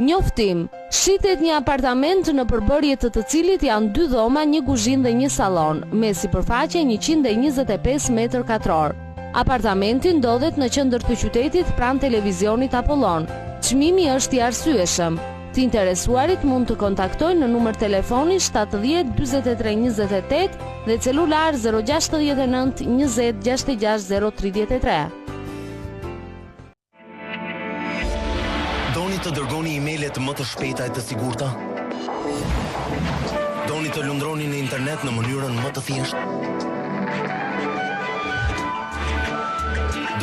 Njoftim, shitet një apartament në përbërje të cilit janë 2 dhoma, një kuzhinë dhe një sallon, me sipërfaqe 125 m2. Apartamenti ndodhet në qendër të qytetit pranë televizionit Apollon. Çmimi është i arsyeshëm. Të interesuarit mund të kontaktojnë në numër telefoni 70 43 28 dhe celular 069 20 66 033. Doni të dërgoni emailët më të shpejta e të sigurta? Doni të lundroni në internet në mënyrën më të thjeshtë?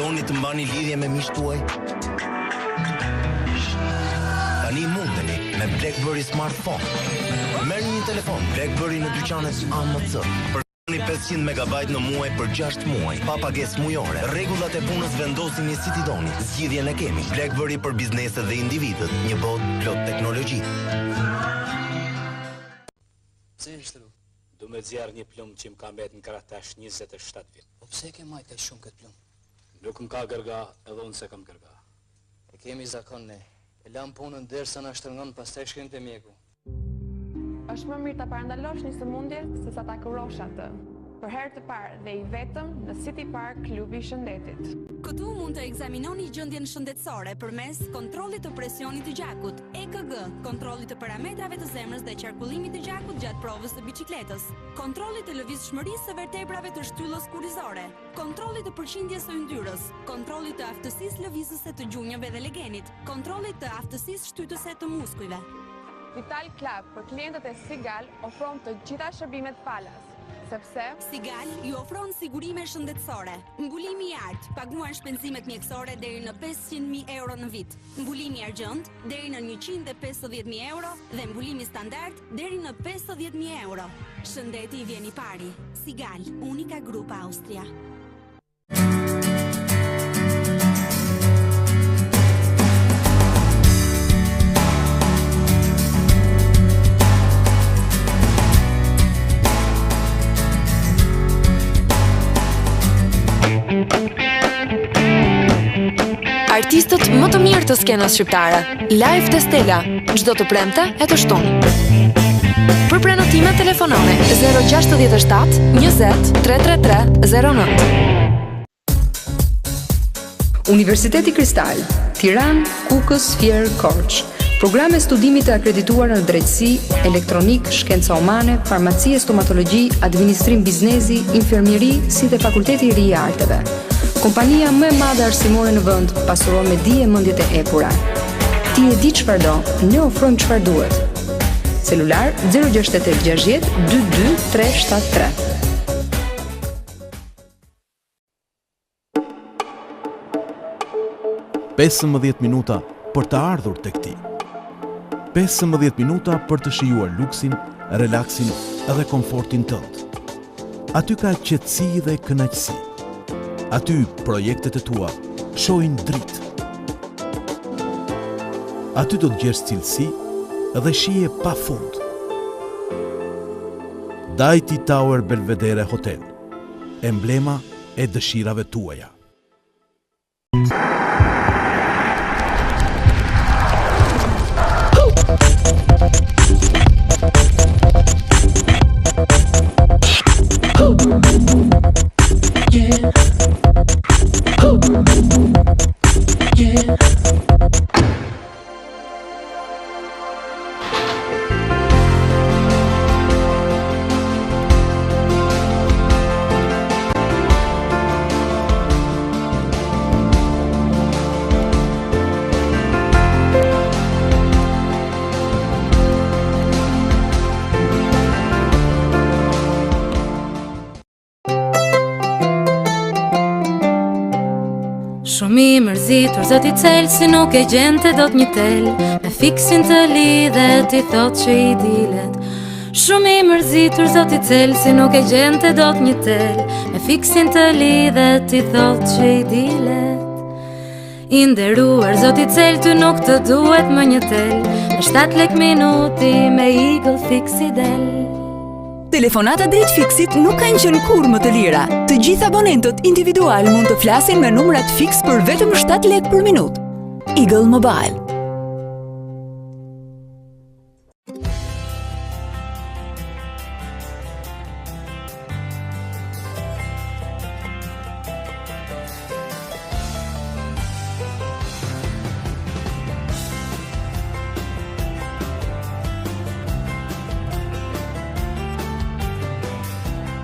Doni të mbani lidhje me miqtë tuaj? Tani mundeni me BlackBerry Smartphone. Merrni një telefon BlackBerry në dyqanet AMC. Përgoni 500 MB në muaj për 6 muaj, pa pagesë mujore. Rregullat e punës vendosin një si ti doni. Zgjidhjen e kemi. BlackBerry për bizneset dhe individët, një botë plot teknologji. Pse është lu? Du me zjarë një plumë që më ka mbet në krah tash 27 vjet. Po pse ke majt kaq shumë këtë plumë? Nuk më ka gërga, edhe unë se kam gërga. E kemi zakon ne. E lam punën derisa na shtrëngon, pastaj shkojmë te mjeku. Është më mirë ta parandalosh një sëmundje se sa ta kurosh atë. Për herë të parë dhe i vetëm në City Park Klubi i Shëndetit. Këtu mund të ekzaminoni gjendjen shëndetësore përmes kontrollit të presionit të gjakut, EKG, kontrollit të parametrave të zemrës dhe qarkullimit të gjakut gjatë provës të biçikletës, kontrollit të lëvizshmërisë së vertebrave të shtyllës kurizore, kontrollit të përqindjes së yndyrës, kontrollit të aftësisë lëvizëse të gjunjëve dhe legenit, kontrollit të aftësisë shtytëse të muskujve. Vital Club për klientët e Sigal ofron të gjitha shërbimet falas, sepse Sigal ju ofron sigurime shëndetësore, mbulimi i artë, paguan shpenzimet mjekësore deri në 500.000 euro në vit, mbulimi argjend deri në 150.000 euro dhe mbulimi standard deri në 50.000 euro. Shëndeti i vjen i pari. Sigal, unika grup Austria. Artistët më të mirë të skenës shqiptare, Live të Stella, çdo të premte e të shtunë. Për prenotime telefonone 067 20 333 09. Universiteti Kristal, Tiranë, Kukës, Fier, Korç. Programe studimit të akredituar në drejtësi, elektronik, shkenca humane, farmaci e stomatologji, administrim biznesi, infermieri, si dhe Fakulteti i Ri i Arteve. Kompania më e madhe arsimore në vend, pasuron me dije mendjet e epura. Ti e di çfarë do, ne ofrojmë çfarë duhet. Celular 068 60 22 373. «15 minuta për të ardhur tek ti. 15 minuta për të shijuar luksin, relaksin dhe komfortin tënd. Aty ka qetësi dhe kënaqësi. Aty projektet e tua shohin dritë. Aty do të gjesh cilësi dhe shije pafund. Dajti Tower Belvedere Hotel, emblema e dëshirave tuaja. Shumë i mërzitur zoti cel si nuk e gjente dot një tel me fiksin të lidhet i thot që i dilet. Shumë i mërzitur zoti cel si nuk e gjente dot një tel me fiksin të lidhet i thot që i dilet. I nderuar zoti cel ty nuk të duhet më një tel me 7 lek minuti me Eagle Fix i del. Telefonata drejt fiksit nuk kanë qenë kurrë më të lira. Të gjithë abonentët individual mund të flasin me numrat fiks për vetëm 7 lekë për minutë. Eagle Mobile.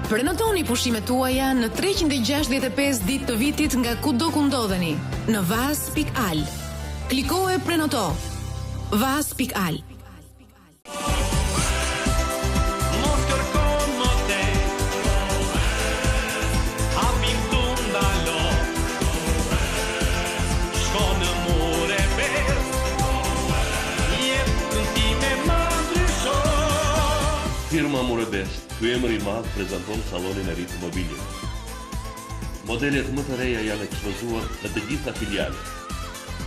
Prenotoni pushimet tuaja në 365 ditë të vitit nga kudo ku ndodheni në vas.al. Kliko e prenoto. vas.al. Firma Murebest, ky emër i madh prezanton sallonin e ri të mobiljes. Modelet më të reja janë ekspozuar në të gjitha filialet.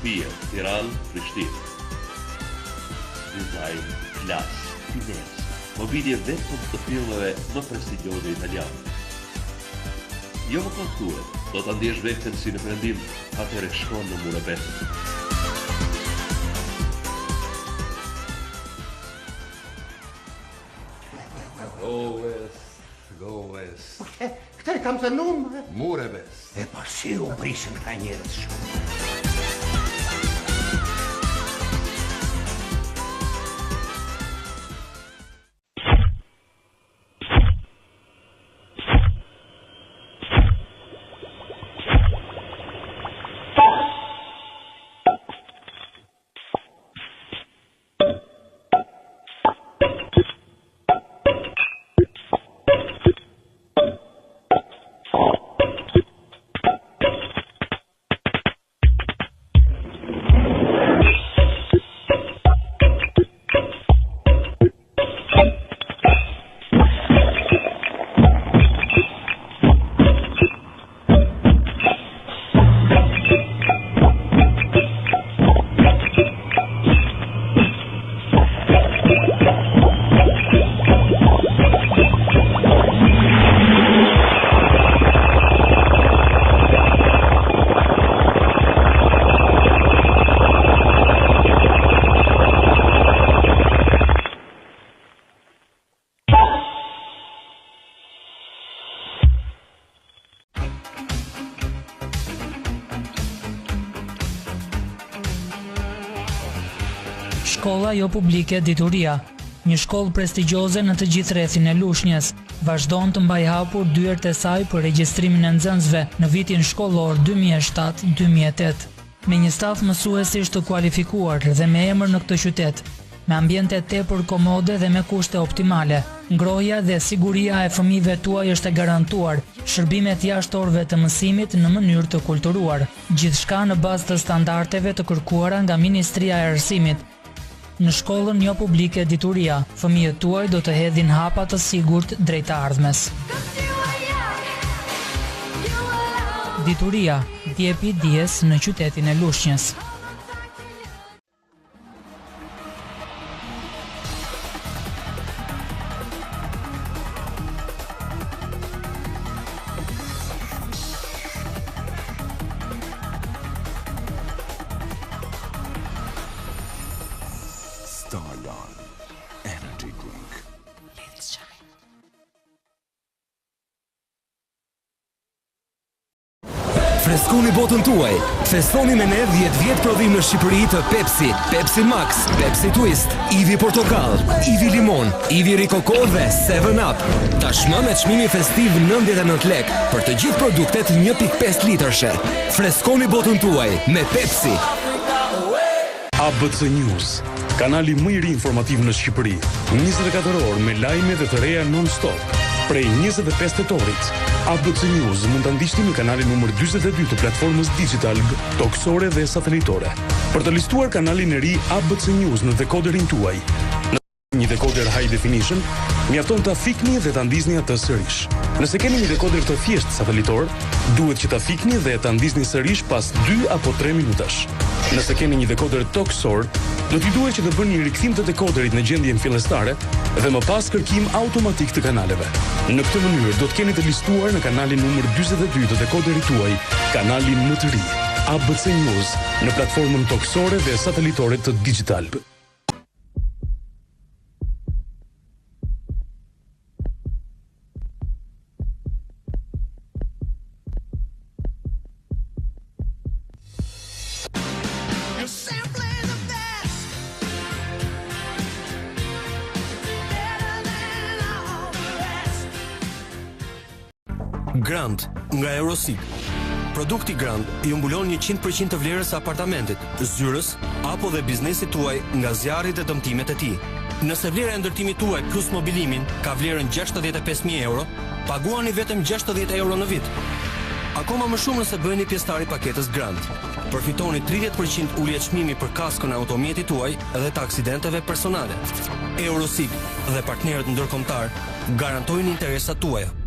Fiat, Tiranë, Prishtinë. Dizajn, klas, finezë, mobilje vetëm të firmave më prestigjioze italiane. Jo më kontuar, do ta ndjesh veten si në prendim, atëherë shkon në Murebest. Go West. Këtë e kam të numë. Murebest. E pa si u prisën këta njerëz shumë. Shkolla jo publike Dituria, një shkollë prestigjioze në të gjithë rrethin e Lushnjës, vazhdon të mbajë hapur dyert e saj për regjistrimin e nxënësve në vitin shkollor 2007-2008, me një staf mësuesish të kualifikuar dhe me emër në këtë qytet, me ambiente tepër komode dhe me kushte optimale. Ngrohja dhe siguria e fëmijëve tuaj është e garantuar, shërbimet jashtë orëve të mësimit në mënyrë të kulturuar, gjithçka në bazë të standardeve të kërkuara nga Ministria e Arsimit. Në shkollën jo publike Dituria, fëmijët tuaj do të hedhin hapa të sigurt drejt të ardhmes. Dituria, djepi dijes në qytetin e Lushnjës. Starlon Energy Drink. Let's shine. Freskoni botën tuaj. Festoni me ne 10 vjet prodhim në Shqipëri të Pepsi, Pepsi Max, Pepsi Twist, Ivi Portokall, Ivi Limon, Ivi Rikoko dhe 7up. Tashmë me çmimi festiv 99 lek për të gjithë produktet 1.5 litërshe. Freskoni botën tuaj me Pepsi. ABC News, kanali më i ri informativ në Shqipëri, 24 orë me lajme dhe të reja non-stop. Prej 25 tetorit, ABC News mund të ndiqni në kanalin numër 42 të platformës digital, toksore dhe satelitore. Për të listuar kanalin e ri ABC News në dekoderin tuaj, në një dekoder high definition, mjafton ta fikni dhe ta ndizni atë sërish. Nëse keni një dekoder të thjesht satelitor, duhet që ta fikni dhe ta ndizni sërish pas 2 apo 3 minutash. Nëse keni një dekoder toksor, do t'i duhet që të bëni një rikthim të dekoderit në gjendjen fillestare dhe më pas kërkim automatik të kanaleve. Në këtë mënyrë do të keni të listuar në kanalin numër 42 të dekoderit tuaj, kanalin më të ri, ABC News, në platformën toksore dhe satelitore të Digital. Grand nga Eurosig. Produkti Grand ju mbulon 100% të vlerës së apartamentit, zyrës apo dhe biznesit tuaj nga zjarrit dhe dëmtimet e tij. Nëse vlera e ndërtimit tuaj plus mobilimin ka vlerën 65.000 euro, paguani vetëm 60 euro në vit. Akoma më shumë nëse bëheni pjesëtar i paketës Grand. Përfitoni 30% ulje çmimi për kaskën e automjetit tuaj dhe të aksidenteve personale. Eurosig dhe partnerët ndërkombëtar garantojnë interesat tuaja.